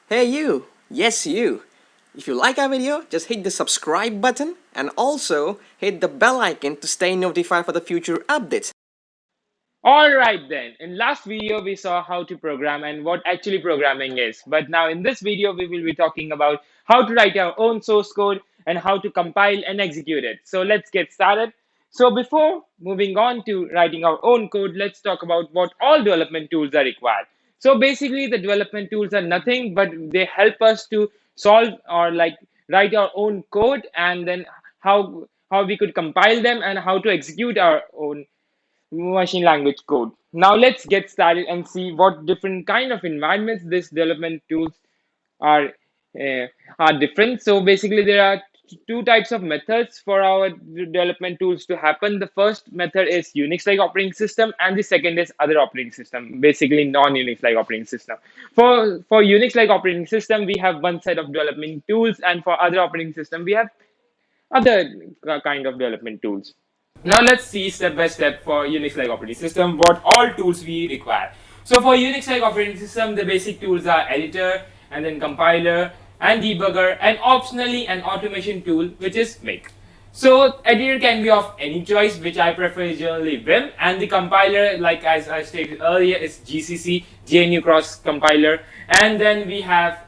Hey you! Yes you! If you like our video, just hit the subscribe button and also hit the bell icon to stay notified for the future updates. Alright then, in last video we saw how to program and what actually programming is. But now in this video we will be talking about how to write our own source code and how to compile and execute it. So let's get started. So before moving on to writing our own code, let's talk about what all development tools are required. So basically the development tools are nothing but they help us to solve or write our own code, and then how we could compile them and how to execute our own machine language code. Now let's get started and see what different kind of environments this development tools are uh, are different. So basically there are two types of methods for our development tools to happen. The first method is Unix-like operating system, and the second is other operating system, basically non-Unix-like operating system. For Unix-like operating system, we have one set of development tools, and for other operating system, we have other kind of development tools. Now let's see step by step for Unix-like operating system what all tools we require. So for Unix-like operating system, the basic tools are editor and then compiler and debugger, and optionally an automation tool which is Make. So editor can be of any choice, which I prefer generally Vim, and the compiler, like as I stated earlier, is GCC GNU Cross compiler, and then we have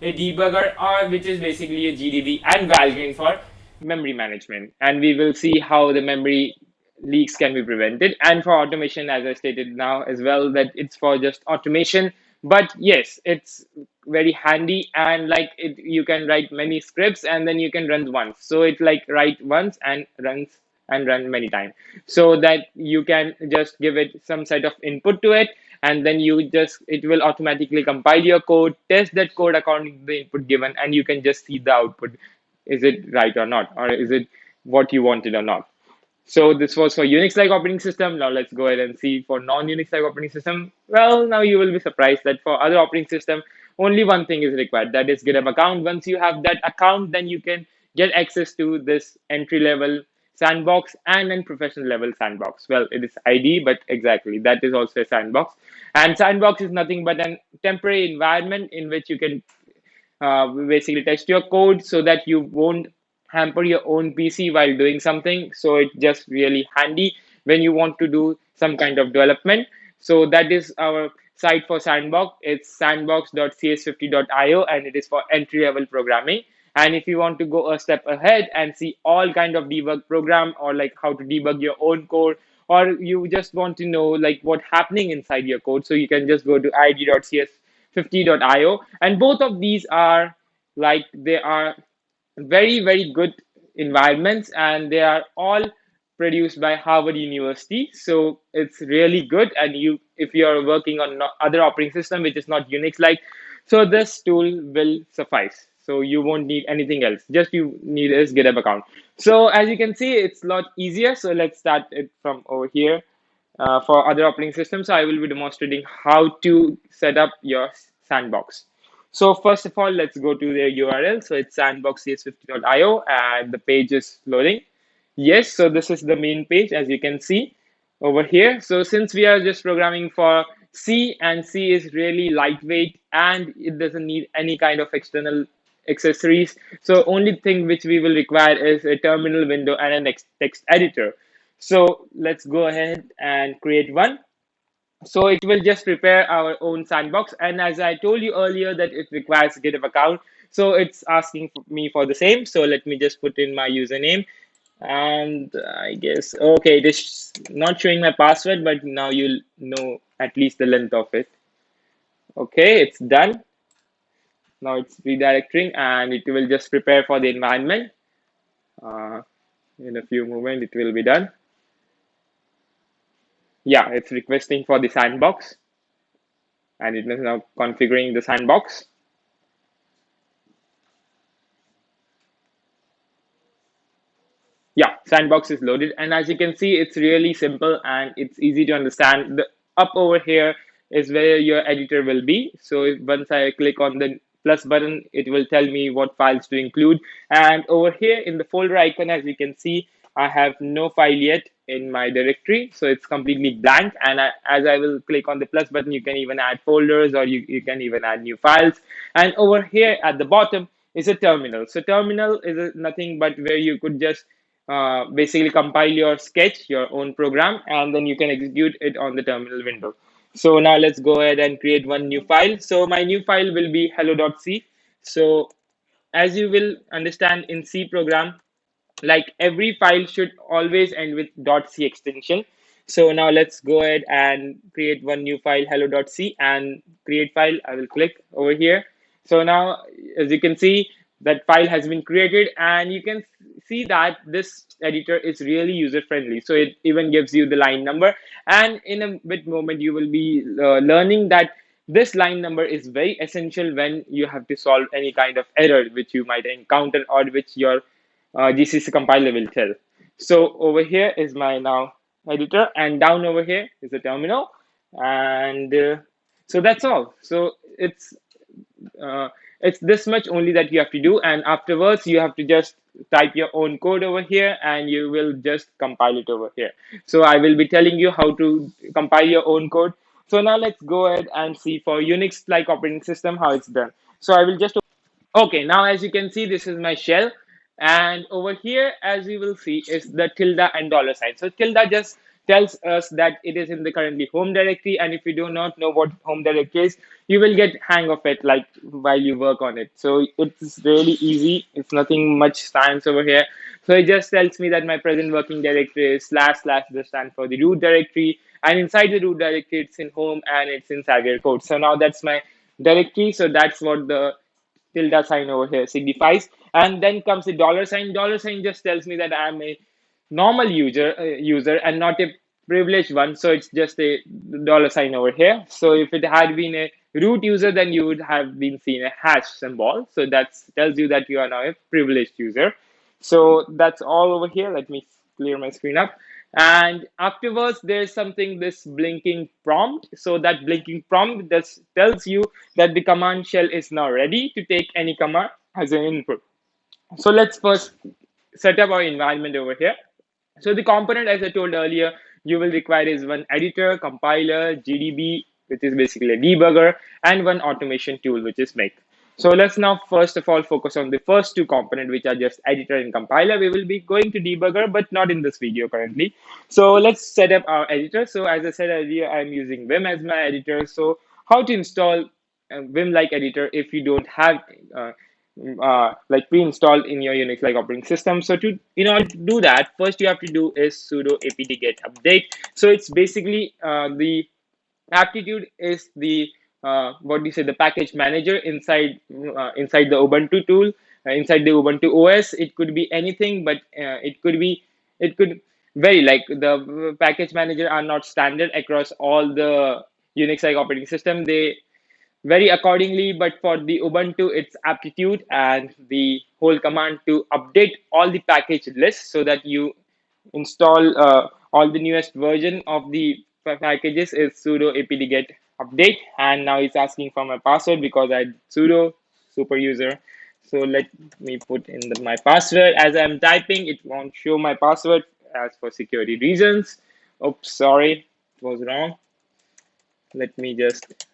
a debugger, or which is basically a GDB, and Valgrind for memory management. And we will see how the memory leaks can be prevented. And for automation, as I stated now as well, that it's for just automation. But yes, it's very handy, and you can write many scripts and then you can run once. So it like write once and run many times, so that you can just give it some sort of input to it, and then it will automatically compile your code, test that code according to the input given, and you can just see the output. Is it right or not, or is it what you wanted or not? So this was for Unix-like operating system. Now let's go ahead and see for non-Unix-like operating system. Well, now you will be surprised that for other operating system, only one thing is required. That is GitHub account. Once you have that account, then you can get access to this entry-level sandbox and then professional level sandbox. Well, it is ID, but exactly that is also a sandbox. And sandbox is nothing but an temporary environment in which you can basically test your code so that you won't hamper your own PC while doing something. So it's just really handy when you want to do some kind of development. So that is our site for Sandbox. It's sandbox.cs50.io, and it is for entry level programming. And if you want to go a step ahead and see all kind of debug program, or like how to debug your own code, or you just want to know like what happening inside your code, so you can just go to id.cs50.io, and both of these are they are very good environments, and they are all produced by Harvard University. So it's really good, and you if you are working on other operating system which is not Unix like, so this tool will suffice. So you won't need anything else, just you need is GitHub account. So as you can see, it's a lot easier. So let's start it from over here. For other operating systems, I will be demonstrating how to set up your sandbox. So first of all, let's go to their URL. So it's sandboxcs50.io, and the page is loading. Yes, so this is the main page, as you can see over here. So since we are just programming for C, and C is really lightweight and it doesn't need any kind of external accessories. So only thing which we will require is a terminal window and a text editor. So let's go ahead and create one. So it will just prepare our own sandbox. And as I told you earlier that it requires a GitHub account, so it's asking me for the same. So let me just put in my username. And I guess, okay, it is not showing my password, but now you'll know at least the length of it. Okay, it's done. Now it's redirecting, and it will just prepare for the environment. In a few moments, it will be done. Yeah, it's requesting for the sandbox, and it is now configuring the sandbox. Yeah, sandbox is loaded, and as you can see, it's really simple and it's easy to understand. The up over here is where your editor will be. So once I click on the plus button, it will tell me what files to include. And over here in the folder icon, as you can see, I have no file yet in my directory. So it's completely blank. And as I will click on the plus button, you can even add folders, or you can even add new files. And over here at the bottom is a terminal. So terminal is nothing but where you could just basically compile your sketch, your own program, and then you can execute it on the terminal window. So now let's go ahead and create one new file. So my new file will be hello.c. So as you will understand in C program, like every file should always end with .c extension. So now let's go ahead and create one new file, hello.c, and create file. I will click over here. So now, as you can see, that file has been created, and you can see that this editor is really user friendly. So it even gives you the line number, and in a bit moment you will be learning that this line number is very essential when you have to solve any kind of error which you might encounter, or which your GCC compiler will tell. So over here is my now editor, and down over here is the terminal, and so that's all. So uh, it's this much only that you have to do, and afterwards you have to just type your own code over here, and you will just compile it over here. So I will be telling you how to compile your own code. So now let's go ahead and see for Unix-like operating system how it's done. So I will just Okay, now as you can see, this is my shell. And over here, as you will see, is the tilde and dollar sign. So tilde just tells us that it is in the currently home directory. And if you do not know what home directory is, you will get hang of it like while you work on it. So it's really easy. It's nothing much science over here. So it just tells me that my present working directory is // this stand for the root directory. And inside the root directory, it's in home and it's in Xavier code. So now that's my directory. So that's what the tilde sign over here signifies. And then comes the dollar sign. Dollar sign just tells me that I'm a normal user and not a privileged one. So it's just a dollar sign over here. So if it had been a root user, then you would have been seeing a hash symbol. So that tells you that you are now a privileged user. So that's all over here. Let me clear my screen up. And afterwards, there's something, this blinking prompt. So that blinking prompt just tells you that the command shell is now ready to take any command as an input. So let's first set up our environment over here. So the component, as I told earlier, you will require is one editor, compiler, GDB, which is basically a debugger, and one automation tool, which is make. So let's now first of all focus on the first two components, which are just editor and compiler. We will be going to debugger, but not in this video currently. So let's set up our editor. So as I said earlier, I'm using Vim as my editor. So how to install Vim-like editor if you don't have like pre-installed in your Unix-like operating system. So in order to do that, first you have to do is sudo apt-get update. So it's basically the aptitude is the what do you say, the package manager inside the Ubuntu tool, inside the Ubuntu OS. It could be anything, but it could vary. Like the package manager are not standard across all the Unix-like operating system. They vary accordingly, but for the Ubuntu, it's aptitude, and the whole command to update all the package lists so that you install all the newest version of the packages is sudo apt-get update. And now it's asking for my password because I sudo super user. So let me put in my password. As I'm typing, it won't show my password as for security reasons. Oops, sorry, it was wrong. Let me just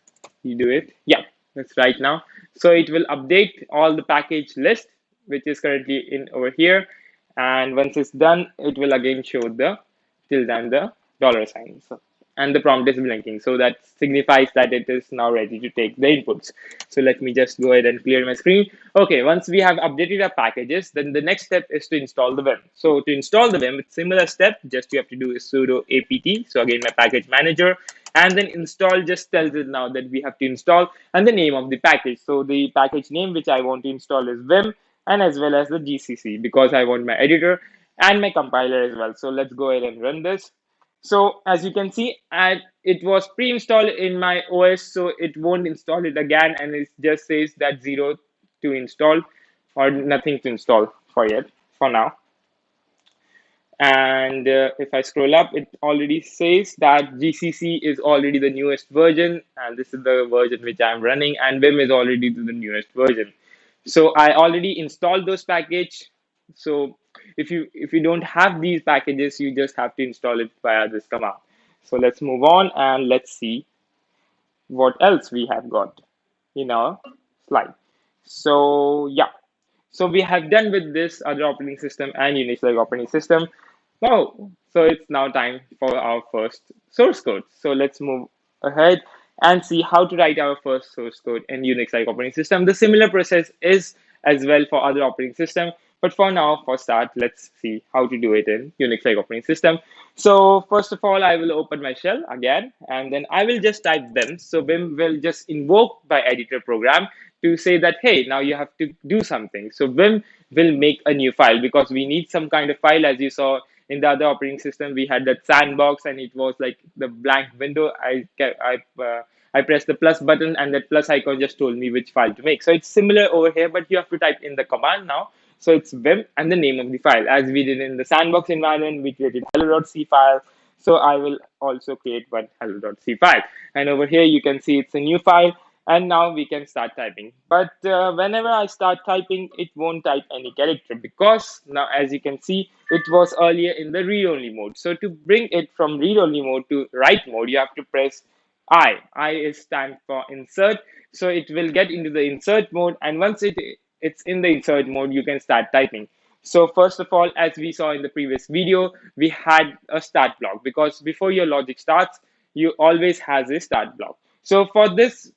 do it. Yeah, that's right now. So it will update all the package list, which is currently in over here. And once it's done, it will again show the tilde and the dollar sign. So, and the prompt is blinking. So that signifies that it is now ready to take the inputs. So let me just go ahead and clear my screen. Okay, once we have updated our packages, then the next step is to install the Vim. So to install the Vim, it's similar step. Just you have to do is sudo apt. So again, my package manager, and then install just tells it now that we have to install and the name of the package. So the package name which I want to install is Vim, and as well as the GCC because I want my editor and my compiler as well. So let's go ahead and run this. So as you can see, it was pre-installed in my OS, so it won't install it again, and it just says that 0 to install or nothing to install for now. And if I scroll up, it already says that GCC is already the newest version, and this is the version which I'm running, and Vim is already the newest version. So I already installed those package. So if you don't have these packages, you just have to install it via this command. So let's move on and let's see what else we have got in our slide. So yeah, so we have done with this other operating system and Unix-like operating system. Now, so it's now time for our first source code. So let's move ahead and see how to write our first source code in Unix-like operating system. The similar process is as well for other operating system, but for now, for start, let's see how to do it in Unix-like operating system. So first of all, I will open my shell again, and then I will just type Vim. So Vim will just invoke by editor program to say that, hey, now you have to do something. So Vim will make a new file because we need some kind of file. As you saw in the other operating system, we had that sandbox and it was like the blank window. I pressed the plus button and that plus icon just told me which file to make. So it's similar over here, but you have to type in the command now. So it's Vim and the name of the file. As we did in the sandbox environment, we created hello.c file. So I will also create one hello.c file. And over here, you can see it's a new file. And now we can start typing. But whenever I start typing, it won't type any character because now, as you can see, it was earlier in the read-only mode. So to bring it from read-only mode to write mode, you have to press I. I is stand for insert. So it will get into the insert mode. And once it's in the insert mode, you can start typing. So first of all, as we saw in the previous video, we had a start block because before your logic starts, you always has a start block. So for this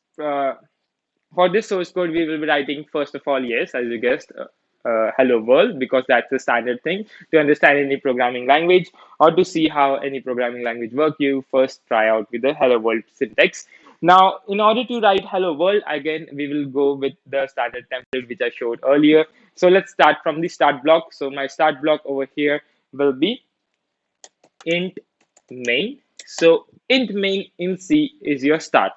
source code, we will be writing first of all, yes, as you guessed, hello world, because that's the standard thing. To understand any programming language or to see how any programming language work, you first try out with the hello world syntax. Now, in order to write hello world, again, we will go with the standard template which I showed earlier. So let's start from the start block. So my start block over here will be int main. So int main in C is your start.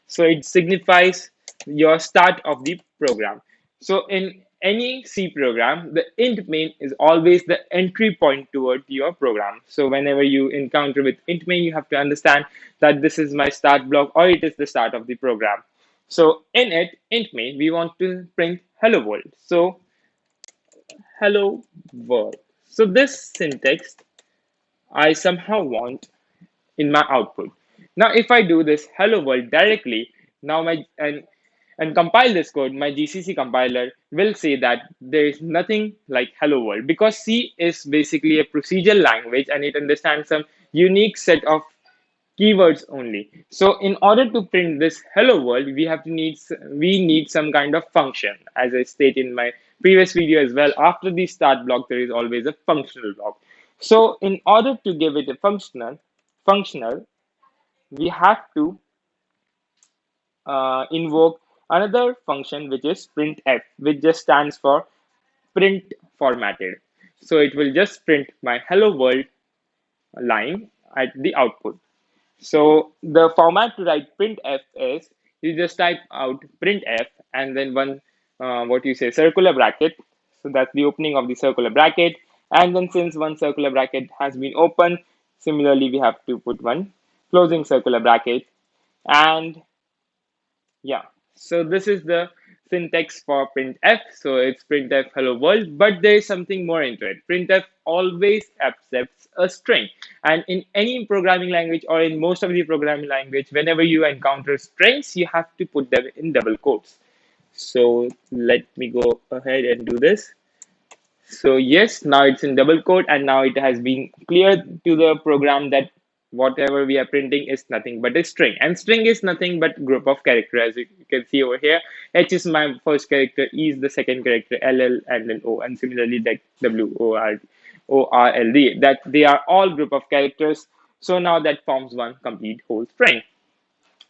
So it signifies your start of the program. So in any C program, the int main is always the entry point toward your program. So whenever you encounter with int main, you have to understand that this is my start block or it is the start of the program. So in it, int main, we want to print hello world. So hello world. So this syntax I somehow want in my output. Now, if I do this hello world directly, now and compile this code, my GCC compiler will say that there is nothing like hello world because C is basically a procedural language and it understands some unique set of keywords only. So in order to print this hello world, we need some kind of function. As I stated in my previous video as well, after the start block, there is always a functional block. So in order to give it a functional, we have to invoke another function which is printf, which just stands for print formatted. So it will just print my hello world line at the output. So the format to write printf is you just type out printf and then one circular bracket. So that's the opening of the circular bracket. And then since one circular bracket has been opened, similarly we have to put one closing circular bracket. And yeah, so this is the syntax for printf. So it's printf hello world, but there is something more into it. Printf always accepts a string. And in any programming language or in most of the programming language, whenever you encounter strings, you have to put them in double quotes. So let me go ahead and do this. So yes, now it's in double quote and now it has been cleared to the program that whatever we are printing is nothing but a string. And string is nothing but group of characters. As you can see over here, H is my first character, E is the second character, LL and then O, and similarly that WORLD, that they are all group of characters. So now that forms one complete whole string.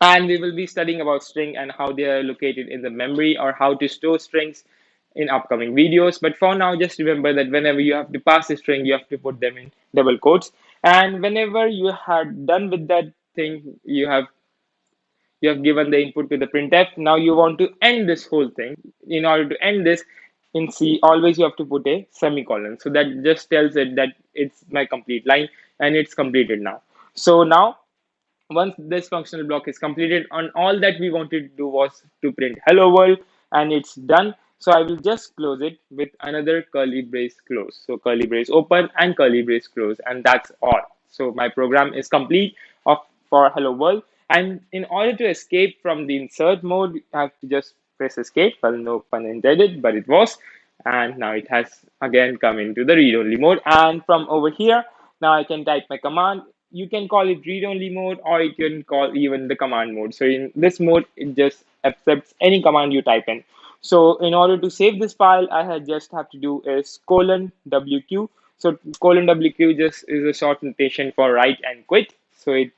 And we will be studying about string and how they are located in the memory or how to store strings in upcoming videos. But for now, just remember that whenever you have to pass a string, you have to put them in double quotes. And whenever you are done with that thing, you have given the input to the printf. Now you want to end this whole thing. In order to end this in C, always you have to put a semicolon. So that just tells it that it's my complete line and it's completed now. So now once this functional block is completed, and all that we wanted to do was to print hello world, and it's done. So I will just close it with another curly brace close. So curly brace open and curly brace close, and that's all. So my program is complete of for hello world. And in order to escape from the insert mode, you have to just press escape. Well, no pun intended, but it was. And now it has again come into the read only mode. And from over here, now I can type my command. You can call it read only mode, or you can call even the command mode. So in this mode, it just accepts any command you type in. So in order to save this file, I had just have to do is colon WQ. So colon WQ just is a short notation for write and quit. So it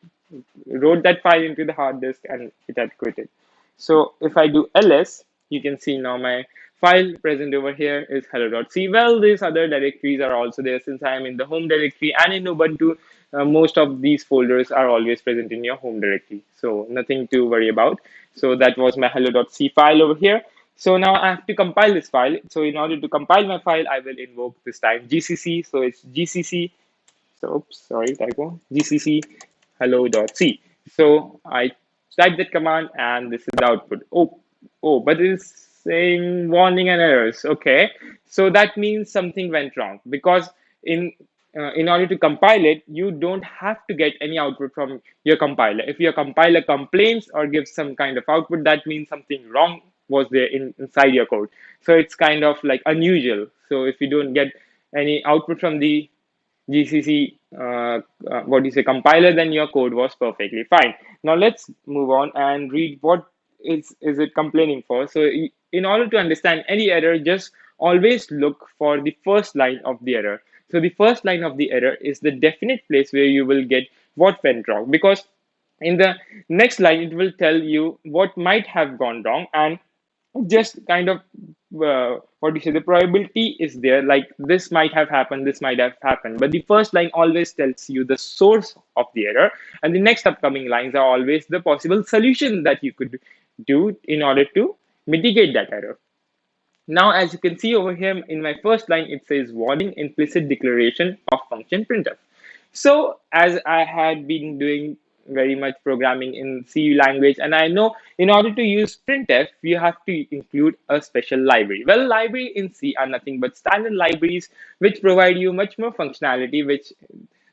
wrote that file into the hard disk and it had quitted. So if I do ls, you can see now my file present over here is hello.c. Well, these other directories are also there since I am in the home directory, and in Ubuntu, most of these folders are always present in your home directory. So nothing to worry about. So that was my hello.c file over here. So now I have to compile this file. So in order to compile my file, I will invoke this time GCC. So it's GCC. So oops, sorry, typo. GCC hello.c. So I type that command and this is the output. But it's saying warning and errors. Okay, so that means something went wrong because in order to compile it, you don't have to get any output from your compiler. If your compiler complains or gives some kind of output, that means something wrong was there inside your code. So it's kind of like unusual. So if you don't get any output from the GCC, what you say, compiler, then your code was perfectly fine. Now let's move on and read what is it complaining for. So in order to understand any error, just always look for the first line of the error. So the first line of the error is the definite place where you will get what went wrong, because in the next line it will tell you what might have gone wrong, and just kind of what do you say, the probability is there, like this might have happened, this might have happened, but the first line always tells you the source of the error, and the next upcoming lines are always the possible solution that you could do in order to mitigate that error. Now, as you can see over here in my first line, it says warning implicit declaration of function printf. So as I had been doing very much programming in C language, and I know in order to use printf, you have to include a special library. Well, library in C are nothing but standard libraries which provide you much more functionality, which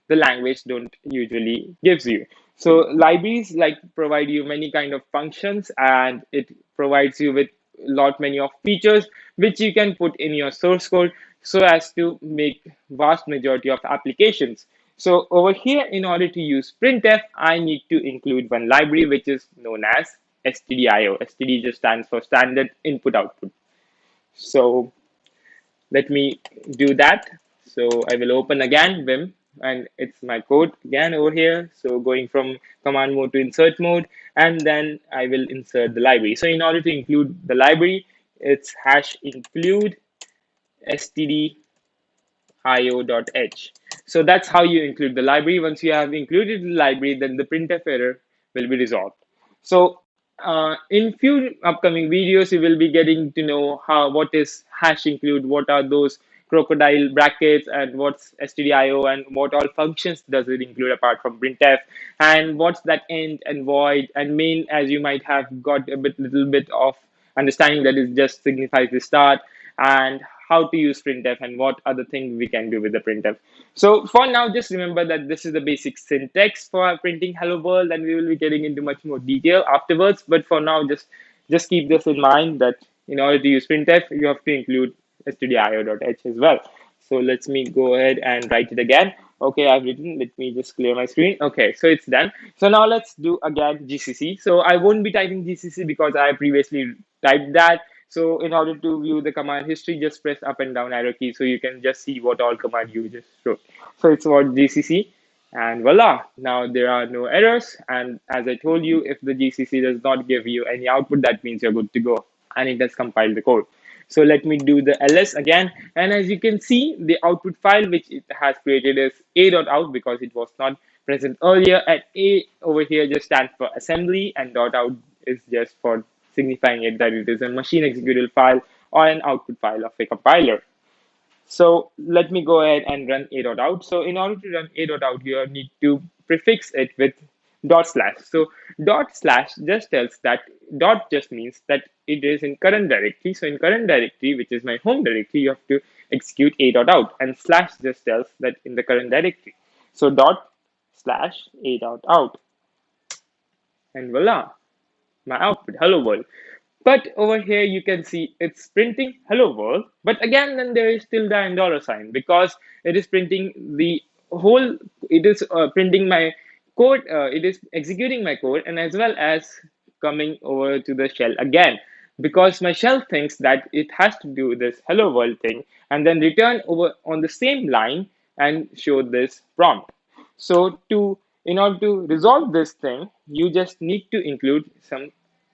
the language don't usually gives you. So libraries like provide you many kind of functions, and it provides you with lot many of features which you can put in your source code so as to make vast majority of applications. So over here, in order to use printf, I need to include one library which is known as stdio. Std just stands for standard input output. So let me do that. So I will open again Vim, and it's my code again over here. So going from command mode to insert mode, and then I will insert the library. So in order to include the library, it's hash include std io.h. So that's how you include the library. Once you have included the library, then the printf error will be resolved. So in few upcoming videos, you will be getting to know what is hash include, what are those crocodile brackets, and what's stdio, and what all functions does it include apart from printf, and what's that end and void and main, as you might have got a little bit of understanding that it just signifies the start, and how to use printf and what other things we can do with the printf. So for now, just remember that this is the basic syntax for printing hello world, and we will be getting into much more detail afterwards. But for now, just keep this in mind that in order to use printf, you have to include stdio.h as well. So let me go ahead and write it again. Okay, I've written. Let me just clear my screen. Okay, so it's done. So now let's do again GCC. So I won't be typing GCC because I previously typed that. So in order to view the command history, just press up and down arrow key so you can just see what all command you just wrote. So it's about GCC, and voila, now there are no errors. And as I told you, if the GCC does not give you any output, that means you're good to go, and it has compiled the code. So let me do the ls again, and as you can see, the output file which it has created is a.out because it was not present earlier, and a over here just stands for assembly, and dot out is just for signifying it that it is a machine executable file or an output file of a compiler. So let me go ahead and run a.out. So in order to run a.out, you need to prefix it with dot slash. So dot slash just tells that dot just means that it is in current directory. So in current directory, which is my home directory, you have to execute a dot out, and slash just tells that in the current directory. So dot slash a dot out, and voila, my output, hello world. But over here you can see it's printing hello world, but again then there is tilde and dollar sign, because it is printing the whole, it is printing my code, it is executing my code, and as well as coming over to the shell again, because my shell thinks that it has to do this hello world thing and then return over on the same line and show this prompt. So to, in order to resolve this thing, you just need to include some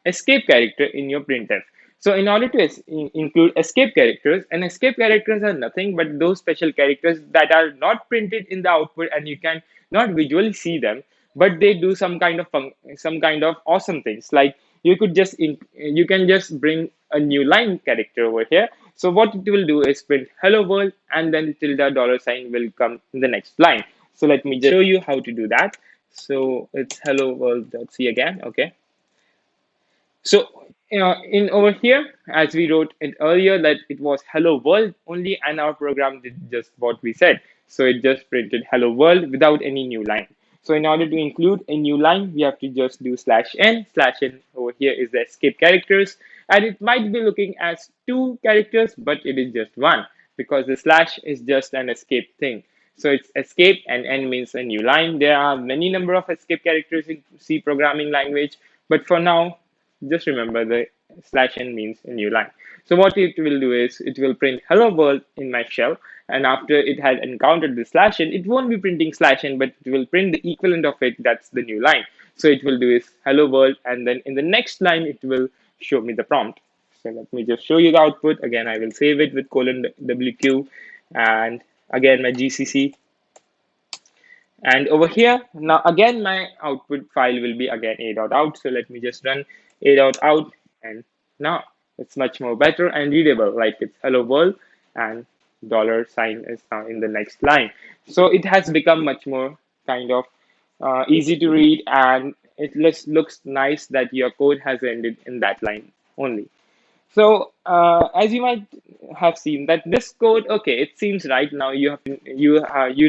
escape character in your printf. So in order to include escape characters, and escape characters are nothing but those special characters that are not printed in the output and you can not visually see them, but they do some kind of some kind of awesome things. Like you could just you can just bring a new line character over here. So what it will do is print hello world, and then tilde dollar sign will come in the next line. So let me just show you how to do that. So it's hello world.c again. Okay. So in over here, as we wrote it earlier, that it was hello world only, and our program did just what we said. So it just printed hello world without any new line. So in order to include a new line, we have to just do slash n. Slash n over here is the escape characters, and it might be looking as two characters, but it is just one, because the slash is just an escape thing. So it's escape, and n means a new line. There are many number of escape characters in C programming language, but for now, just remember the slash n means a new line. So what it will do is it will print hello world in my shell, and after it has encountered the slash n, it won't be printing slash n, but it will print the equivalent of it, that's the new line. So it will do is hello world, and then in the next line it will show me the prompt. So let me just show you the output. Again, I will save it with colon wq, and again my gcc. And over here, now again, my output file will be again a.out. So let me just run a.out, and now it's much more better and readable, like it's hello world, and dollar sign is now in the next line. So it has become much more kind of easy to read, and it looks nice that your code has ended in that line only. So as you might have seen that this code, okay, it seems right now you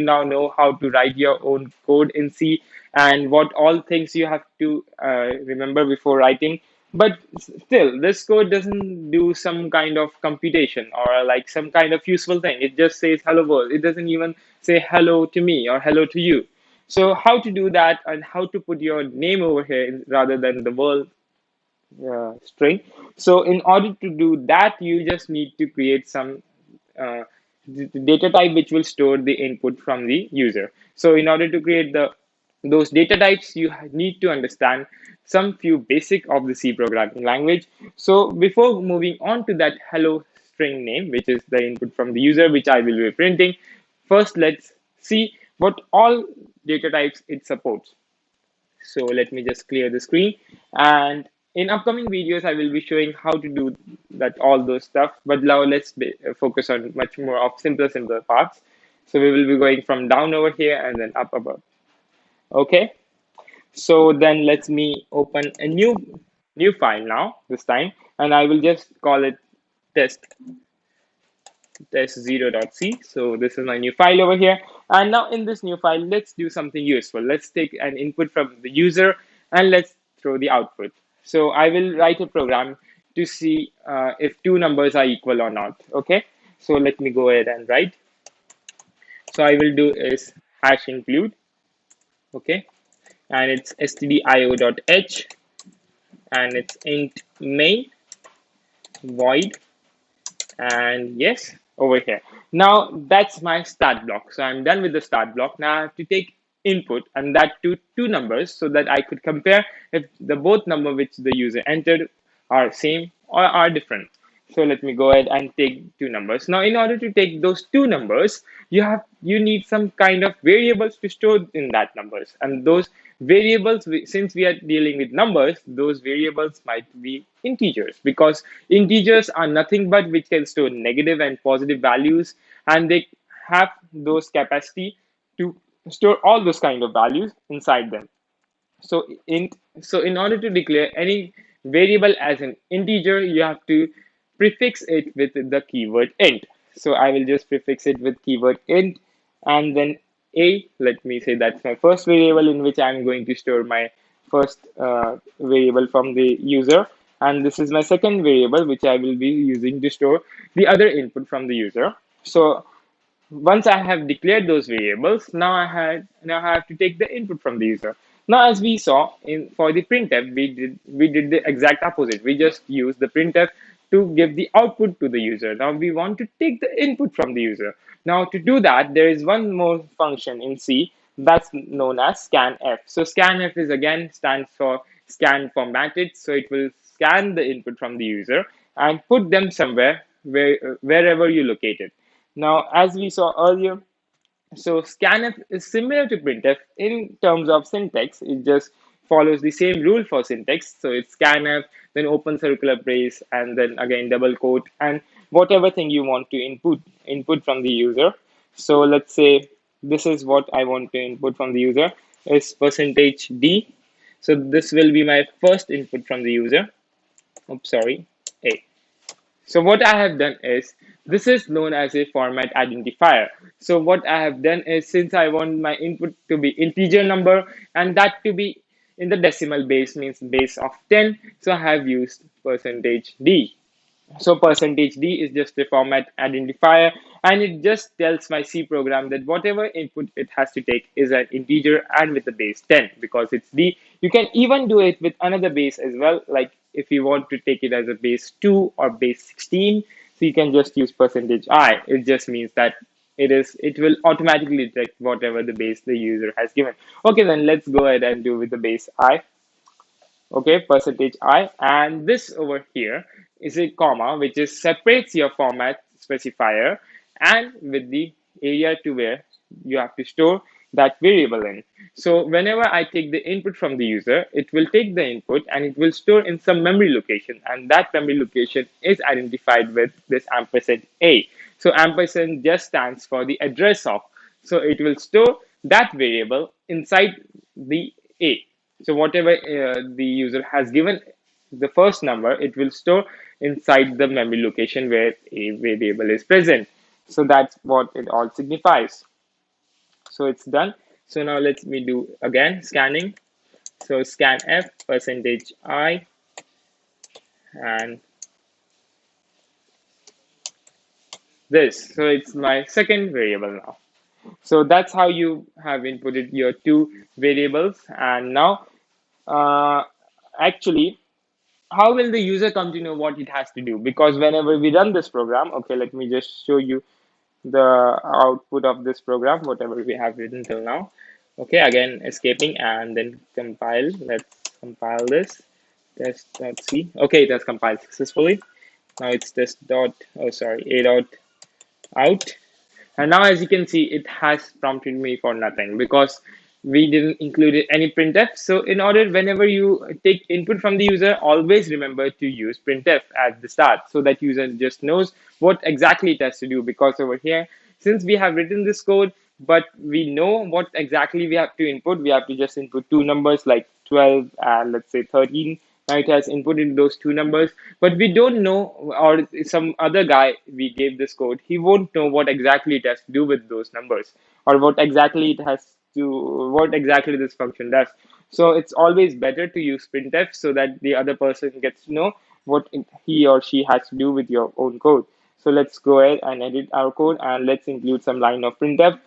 now know how to write your own code in C, and what all things you have to remember before writing. But still, this code doesn't do some kind of computation or like some kind of useful thing. It just says hello world. It doesn't even say hello to me or hello to you. So how to do that, and how to put your name over here rather than the world string. So in order to do that, you just need to create some uh, data type which will store the input from the user. So in order to create those data types, you need to understand some few basic of the C programming language. So before moving on to that hello string name, which is the input from the user, which I will be printing, first let's see what all data types it supports. So let me just clear the screen, and in upcoming videos I will be showing how to do that, all those stuff, but now let's focus on much more of simpler parts. So we will be going from down over here and then up above. Okay, so then let me open a new file now this time, and I will just call it test0.c. So this is my new file over here. And now in this new file, let's do something useful. Let's take an input from the user and let's throw the output. So I will write a program to see if two numbers are equal or not. Okay. So let me go ahead and write. So I will do is hash include. Okay. And it's stdio.h, and it's int main void, and yes, over here. Now that's my start block. So I'm done with the start block. Now I have to take input, and that to two numbers, so that I could compare if the both number which the user entered are same or are different. So let me go ahead and take two numbers. Now in order to take those two numbers, you need some kind of variables to store in that numbers, and those variables, since we are dealing with numbers, those variables might be integers, because integers are nothing but which can store negative and positive values, and they have those capacity to store all those kind of values inside them. So in order to declare any variable as an integer, you have to prefix it with the keyword int. So I will just prefix it with keyword int, and then a, let me say that's my first variable in which I'm going to store my first variable from the user, and this is my second variable which I will be using to store the other input from the user. So once I have declared those variables, now I have to take the input from the user. Now, as we saw in for the printf, we did the exact opposite. We just used the printf to give the output to the user. Now we want to take the input from the user. Now to do that, there is one more function in C that's known as scanf. So scanf is again stands for scan formatted. So it will scan the input from the user and put them somewhere wherever you locate it. Now, as we saw earlier, so scanf is similar to printf in terms of syntax. It just follows the same rule for syntax. So it's scanf, then open circular brace, and then again double quote, and whatever thing you want to input from the user. So let's say this is what I want to input from the user is %d. So this will be my first input from the user. Oops, sorry, a. So what I have done is, this is known as a format identifier. So what I have done is, since I want my input to be integer number and that to be in the decimal base, means base of 10, so I have used %d. So %d is just a format identifier, and it just tells my C program that whatever input it has to take is an integer and with the base 10 because it's d. You can even do it with another base as well, like if you want to take it as a base 2 or base 16, so you can just use %i. It just means that it will automatically detect whatever the base the user has given. Okay, then let's go ahead and do with the base I. Okay, %i, and this over here is a comma which is separates your format specifier and with the area to where you have to store that variable in. So whenever I take the input from the user, it will take the input and it will store in some memory location, and that memory location is identified with this %a. So ampersand just stands for the address of, so it will store that variable inside the a. So whatever the user has given the first number, it will store inside the memory location where a variable is present. So that's what it all signifies. So it's done. So now let me do again scanning. So scanf %i and this. So it's my second variable now. So that's how you have inputted your two variables. And now, actually, how will the user come to know what it has to do? Because whenever we run this program, okay, let me just show you the output of this program, whatever we have written till now. Okay, again, escaping and then compile. Let's compile this. Test.c. Okay, it has compiled successfully. Now it's test dot, oh, sorry, a dot out. And now, as you can see, it has prompted me for nothing because we didn't include any printf. So in order, whenever you take input from the user, always remember to use printf at the start so that user just knows what exactly it has to do. Because over here, since we have written this code, but we know what exactly we have to input, we have to just input two numbers like 12 and let's say 13. Now it has inputted those two numbers, but we don't know, or some other guy we gave this code, he won't know what exactly it has to do with those numbers, or what exactly this function does. So it's always better to use printf so that the other person gets to know what he or she has to do with your own code. So let's go ahead and edit our code and let's include some line of printf.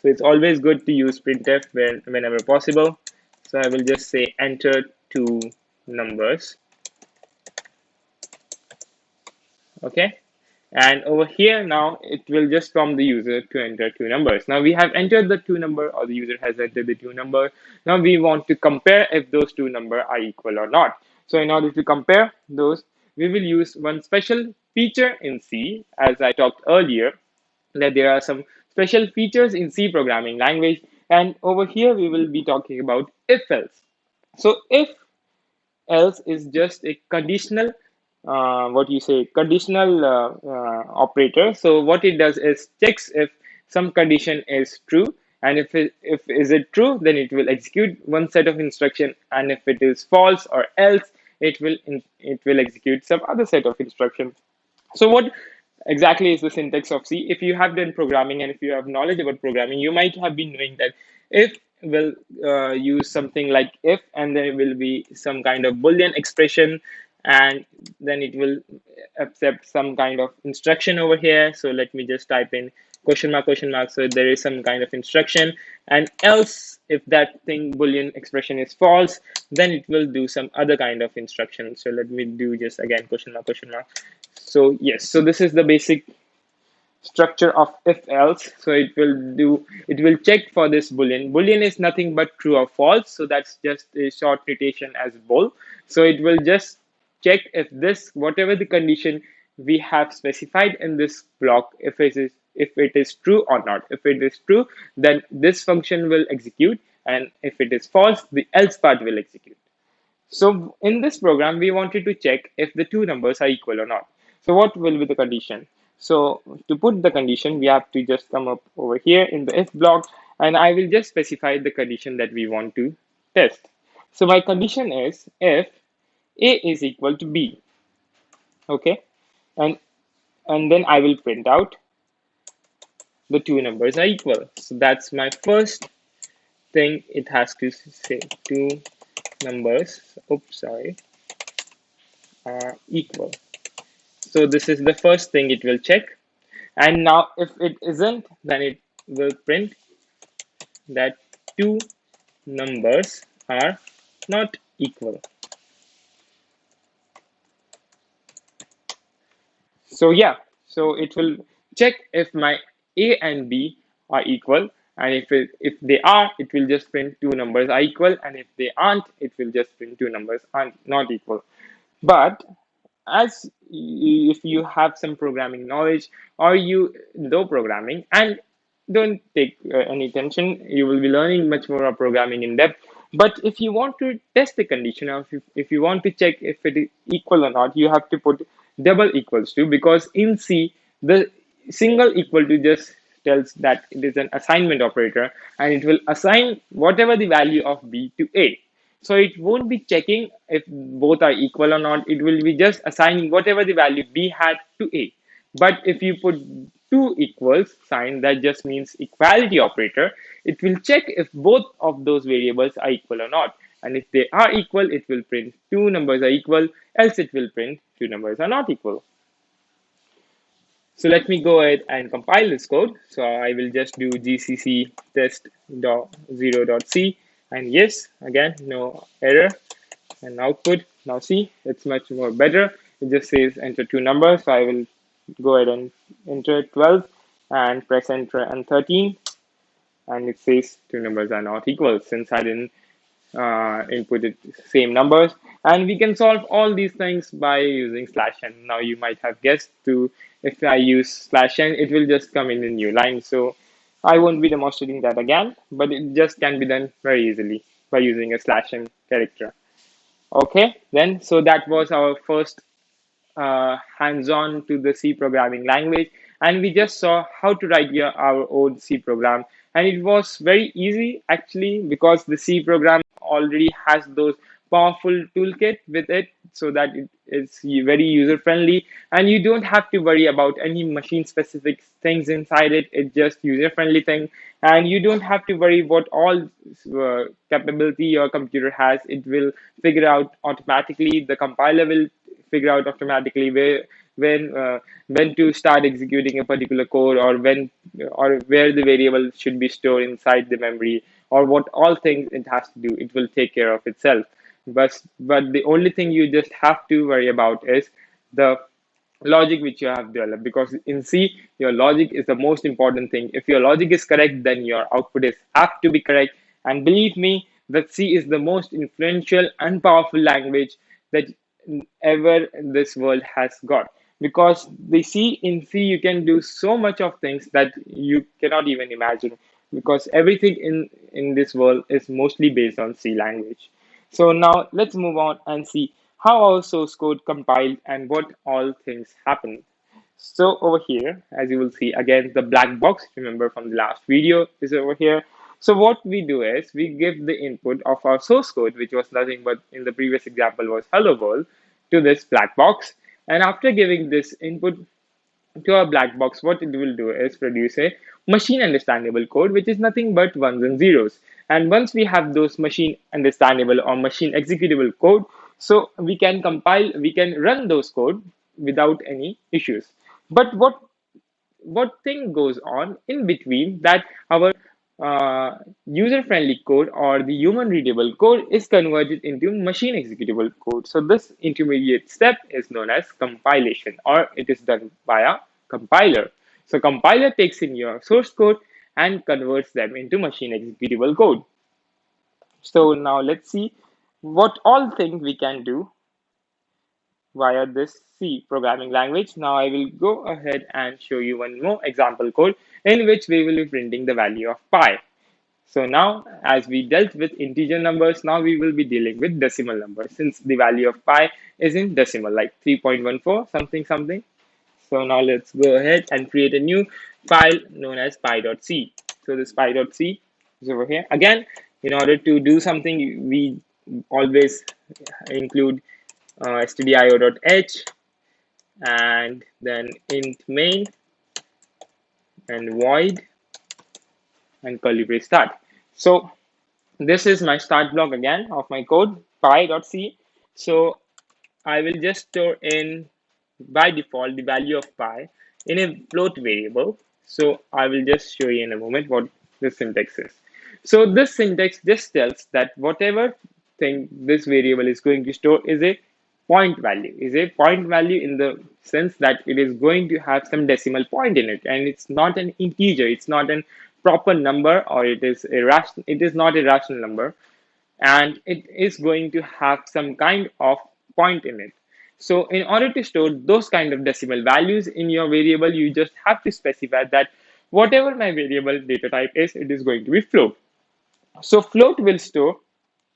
So it's always good to use printf whenever possible. So I will just say enter two numbers. Okay. And over here now, it will just prompt the user to enter two numbers. Now we have entered the two number, or the user has entered the two number. Now we want to compare if those two numbers are equal or not. So in order to compare those, we will use one special feature in C, as I talked earlier, that there are some special features in C programming language. And over here, we will be talking about if else. So if else is just a conditional, what you say, conditional operator. So what it does is checks if some condition is true, and if is it true, then it will execute one set of instruction, and if it is false or else, it will execute some other set of instruction. So what exactly is the syntax of C? If you have done programming and if you have knowledge about programming, you might have been knowing that if will use something like if, and then it will be some kind of boolean expression, and then it will accept some kind of instruction over here. So let me just type in question mark. So there is some kind of instruction, and else if that thing boolean expression is false, then it will do some other kind of instruction. So let me do just again question mark question mark. So yes, so this is the basic structure of if else. So it will check for this boolean is nothing but true or false, so that's just a short notation as bool. So it will just check if this whatever the condition we have specified in this block, if it is true or not. If it is true, then this function will execute, and if it is false, the else part will execute. So in this program, we wanted to check if the two numbers are equal or not. So what will be the condition? So to put the condition, we have to just come up over here in the if block, and I will just specify the condition that we want to test. So my condition is if A is equal to B, okay? And then I will print out the two numbers are equal. So that's my first thing it has to say. Two numbers, oops, sorry, are equal. So this is the first thing it will check. And now if it isn't, then it will print that two numbers are not equal. So yeah, so it will check if my A and B are equal. And if they are, it will just print two numbers are equal. And if they aren't, it will just print two numbers are not equal. But as if you have some programming knowledge or you know programming, and don't take any tension, you will be learning much more of programming in depth. But if you want to test the condition, or if you want to check if it is equal or not, you have to put double equals to, because in C the single equal to just tells that it is an assignment operator, and it will assign whatever the value of B to A. So it won't be checking if both are equal or not. It will be just assigning whatever the value B had to A. But if you put two equals sign, that just means equality operator. It will check if both of those variables are equal or not. And if they are equal, it will print two numbers are equal, else it will print two numbers are not equal. So let me go ahead and compile this code. So I will just do gcc test.0.c, and yes, again, no error. And output, now see, it's much more better. It just says enter two numbers. So I will go ahead and enter 12 and press enter and 13. And it says two numbers are not equal since I didn't inputted same numbers. And we can solve all these things by using /n. Now you might have guessed to if I use /n, it will just come in a new line. So I won't be demonstrating that again, but it just can be done very easily by using a /n character. Okay, then so that was our first hands-on to the C programming language, and we just saw how to write our own C program, and it was very easy actually, because the C program already has those powerful toolkit with it, so that it is very user friendly, and you don't have to worry about any machine specific things inside it. It's just user friendly thing, and you don't have to worry what all capability your computer has. It will figure out automatically. The compiler will figure out automatically when to start executing a particular code, or when or where the variable should be stored inside the memory, or what all things it has to do. It will take care of itself. But the only thing you just have to worry about is the logic which you have developed, because in C your logic is the most important thing. If your logic is correct, then your output is have to be correct. And believe me that C is the most influential and powerful language that ever this world has got, because in C you can do so much of things that you cannot even imagine, because everything in this world is mostly based on C language. So now let's move on and see how our source code compiled and what all things happen. So over here, as you will see, again, the black box, remember from the last video, is over here. So what we do is we give the input of our source code, which was nothing but in the previous example was hello world, to this black box. And after giving this input to our black box, what it will do is produce a machine understandable code, which is nothing but ones and zeros. And once we have those machine understandable or machine executable code, so we can compile, we can run those code without any issues. But what thing goes on in between that our user-friendly code or the human-readable code is converted into machine executable code. So this intermediate step is known as compilation, or it is done by a compiler. So compiler takes in your source code and converts them into machine executable code. So now let's see what all things we can do via this C programming language. Now I will go ahead and show you one more example code in which we will be printing the value of pi. So now, as we dealt with integer numbers, now we will be dealing with decimal numbers, since the value of pi is in decimal, like 3.14 something something. So now let's go ahead and create a new file known as pi.c. So this pi.c is over here. Again, in order to do something, we always include stdio.h and then int main and void and curly brace start. So this is my start block again of my code pi.c. So I will just store in by default the value of pi in a float variable. So I will just show you in a moment what the syntax is. So this syntax just tells that whatever thing this variable is going to store is a point value, in the sense that it is going to have some decimal point in it, and it's not an integer, it's not a proper number, or it is not a rational number, and it is going to have some kind of point in it. So in order to store those kind of decimal values in your variable, you just have to specify that whatever my variable data type is, it is going to be float. So float will store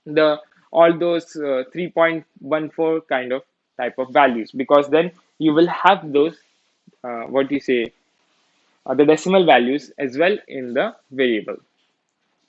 the all those 3.14 kind of type of values, because then you will have those what you say the decimal values as well in the variable.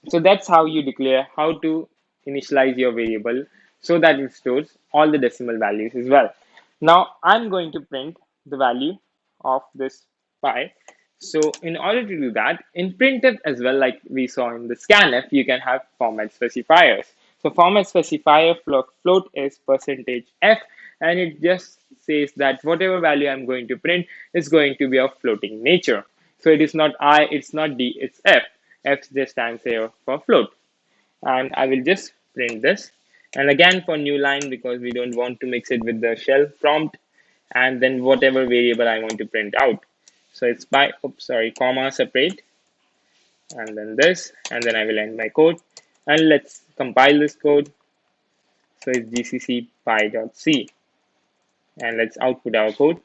So that's how you declare how to initialize your variable so that it stores all the decimal values as well. Now I'm going to print the value of this pi. So in order to do that, in printf as well, like we saw in the scanf, you can have format specifiers. So format specifier float is percentage f, and it just says that whatever value I'm going to print is going to be of floating nature. So it is not I, it's not D, it's F. F just stands here for float. And I will just print this. And again for new line, because we don't want to mix it with the shell prompt, and then whatever variable I want to print out. So it's comma separate, and then this, and then I will end my code. And let's compile this code. So it's gcc pi.c. And let's output our code,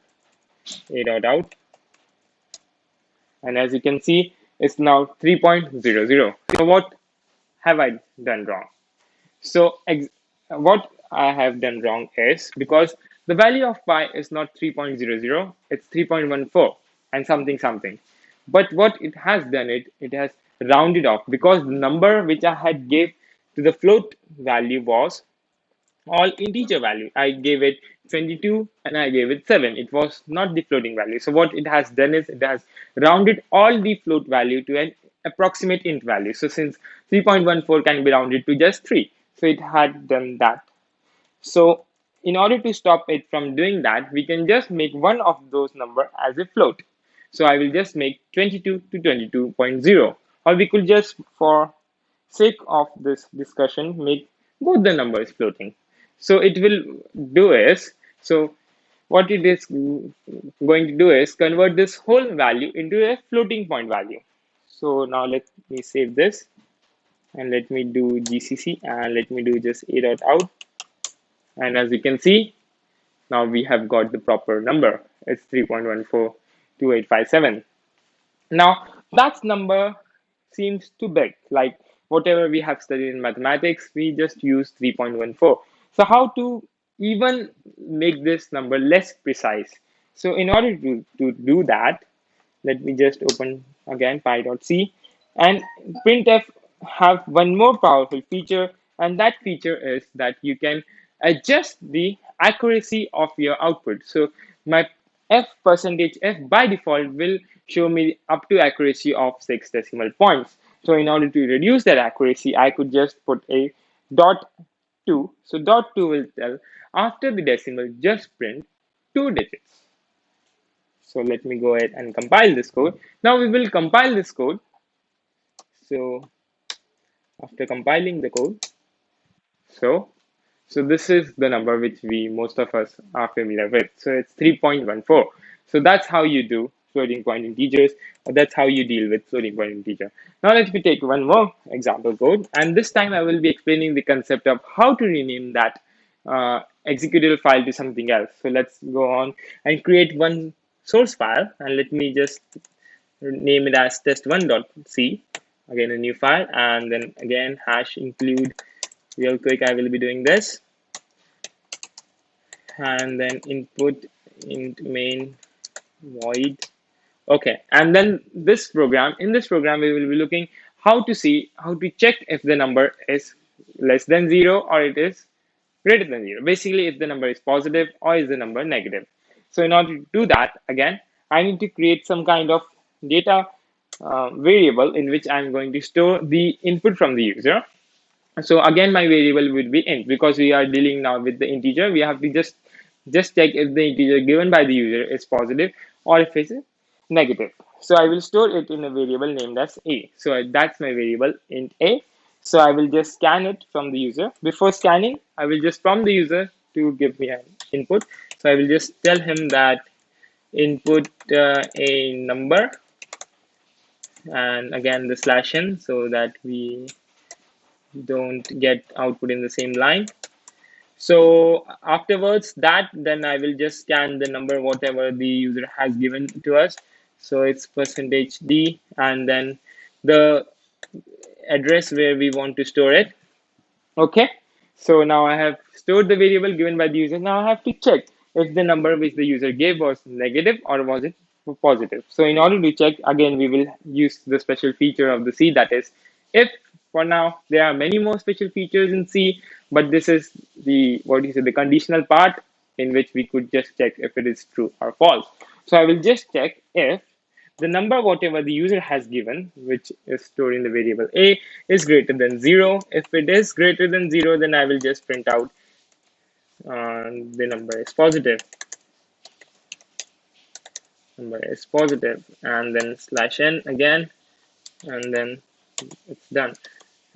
a.out. And as you can see, it's now 3.00. So what have I done wrong? So what I have done wrong is, because the value of pi is not 3.00, it's 3.14 and something something. But what it has done, it has rounded off, because the number which I had gave to the float value was all integer value. I gave it 22 and I gave it 7. It was not the floating value. So what it has done is it has rounded all the float value to an approximate int value. So since 3.14 can be rounded to just 3, so it had done that. So in order to stop it from doing that, we can just make one of those number as a float. So I will just make 22 to 22.0, or we could just, for sake of this discussion, make both the numbers floating. So it will do is, so what it is going to do is convert this whole value into a floating point value. So now let me save this, and let me do gcc, and let me do just a.out. And as you can see, now we have got the proper number. It's 3.142857. Now that number seems too big. Like whatever we have studied in mathematics, we just use 3.14. So how to even make this number less precise? So in order to do that, let me just open again pi.c, and printf have one more powerful feature, and that feature is that you can adjust the accuracy of your output. So my f percentage f by default will show me up to accuracy of 6 decimal points. So in order to reduce that accuracy, I could just put a dot 2. So dot 2 will tell after the decimal just print 2 digits. So let me go ahead and compile this code. Now we will compile this code. So after compiling the code, so this is the number which we most of us are familiar with. So it's 3.14. So that's how you do floating point integers, or that's how you deal with floating point integer. Now let me take one more example code, and this time I will be explaining the concept of how to rename that executable file to something else. So let's go on and create one source file, and let me just name it as test1.c, again a new file, and then again hash include. Real quick, I will be doing this, and then input int main void. Okay, and then in this program we will be looking how to check if the number is less than 0 or it is greater than 0. Basically, if the number is positive or is the number negative. So in order to do that, again, I need to create some kind of data variable in which I'm going to store the input from the user. So again, my variable would be int, because we are dealing now with the integer. We have to just check if the integer given by the user is positive or if it's negative. So I will store it in a variable named as a. So that's my variable int a. So I will just scan it from the user. Before scanning, I will just prompt the user to give me an input. So I will just tell him that input a number, and again the slash n, so that we don't get output in the same line. So afterwards that, then I will just scan the number whatever the user has given to us. So it's percentage %d, and then the address where we want to store it. Okay, so now I have stored the variable given by the user. Now I have to check if the number which the user gave was negative or was it positive. So in order to check, again we will use the special feature of the C, that is if. For now there are many more special features in C, but this is the the conditional part in which we could just check if it is true or false. So I will just check if the number whatever the user has given, which is stored in the variable a, is greater than 0. If it is greater than 0, then I will just print out the number is positive. Number is positive, and then slash n again, and then it's done.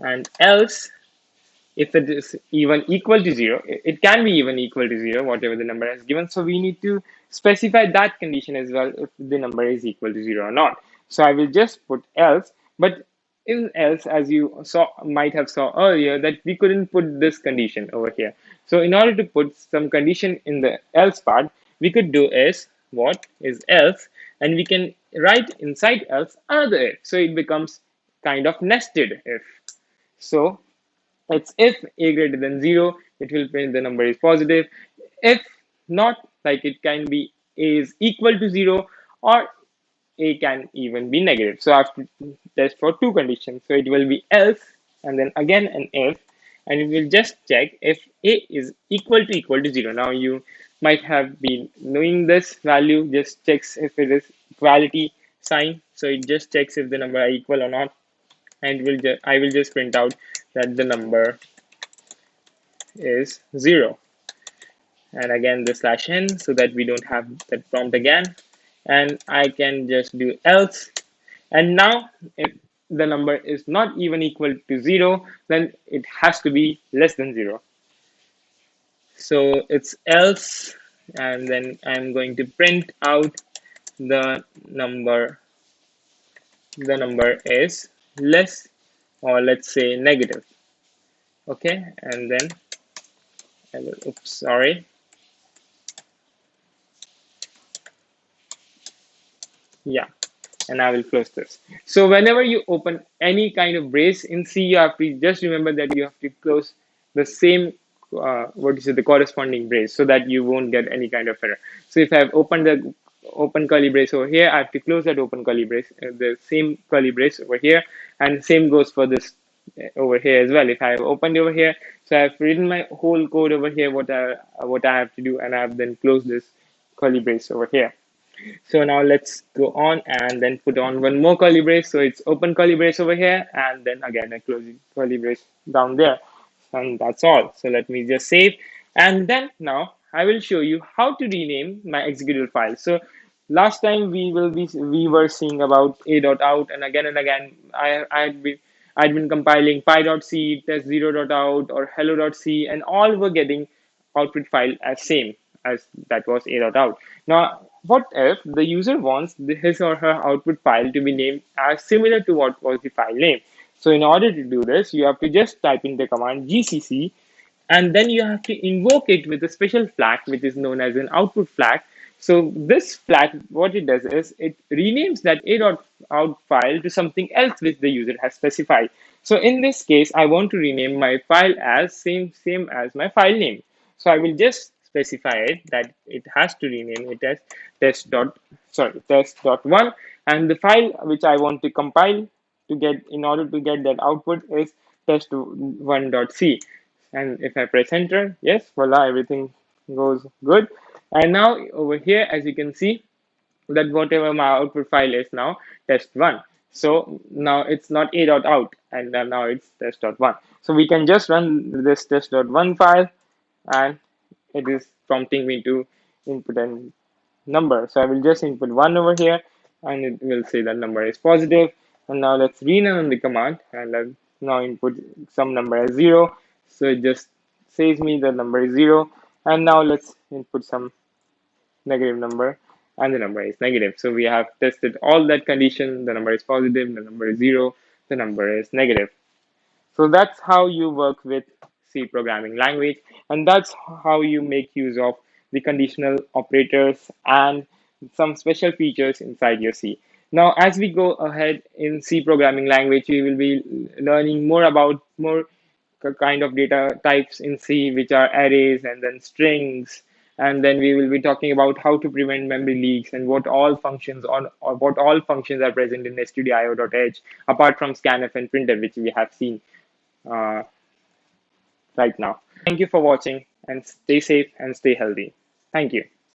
And else, if it is even equal to 0, it can be even equal to 0, whatever the number has given. So we need to specify that condition as well, if the number is equal to 0 or not. So I will just put else, but in else, as you might have saw earlier, that we couldn't put this condition over here. So in order to put some condition in the else part, we could do is what is else, and we can write inside else another if. So it becomes kind of nested if. So it's if a greater than 0, it will print the number is positive. If not, like it can be a is equal to 0, or a can even be negative. So I have to test for two conditions. So it will be else, and then again an if, and it will just check if a is equal to 0. Now you might have been knowing this value, just checks if it is equality sign. So it just checks if the number are equal or not, and I will just print out that the number is 0, and again the slash n, so that we don't have that prompt again, and I can just do else. And now if the number is not even equal to 0, then it has to be less than 0. So it's else, and then I'm going to print out the number is less, or let's say negative. Okay, and then I will, oops, sorry. Yeah, and I will close this. So whenever you open any kind of brace in C, you have to just remember that you have to close the same the corresponding brace, so that you won't get any kind of error. So if I've opened the open curly brace over here, I have to close that open curly brace, the same curly brace over here, and same goes for this over here as well. If I have opened over here, so I've written my whole code over here, what I have to do, and I've then closed this curly brace over here. So now let's go on and then put on one more curly brace. So it's open curly brace over here, and then again a closing curly brace down there. And that's all. So let me just save. And then now I will show you how to rename my executable file. So last time we were seeing about a.out, and again I'd been compiling pi.c, test0.out, or hello.c, and all were getting output file as same as that was a.out. Now, what if the user wants his or her output file to be named as similar to what was the file name? So in order to do this, you have to just type in the command gcc, and then you have to invoke it with a special flag which is known as an output flag. So this flag, what it does is it renames that a.out file to something else which the user has specified. So in this case, I want to rename my file as same as my file name. So I will just specify it that it has to rename it as test.1, and the file which I want to compile to get in order to get that output is test1.c. And if I press enter, yes, voila, everything goes good. And now over here, as you can see, that whatever my output file is now test1. So now it's not a.out, and then now it's test.1. So we can just run this test.1 file, and it is prompting me to input a number. So I will just input 1 over here, and it will say that number is positive. And now let's rename the command, and let's now input some number as 0. So it just says me the number is 0. And now let's input some negative number, and the number is negative. So we have tested all that condition. The number is positive, the number is 0, the number is negative. So that's how you work with C programming language, and that's how you make use of the conditional operators and some special features inside your C. Now, as we go ahead in C programming language, we will be learning more about more kind of data types in C, which are arrays and then strings. And then we will be talking about how to prevent memory leaks and what all functions or what all functions are present in stdio.h, apart from scanf and printf, which we have seen uh, right now. Thank you for watching, and stay safe and stay healthy. Thank you.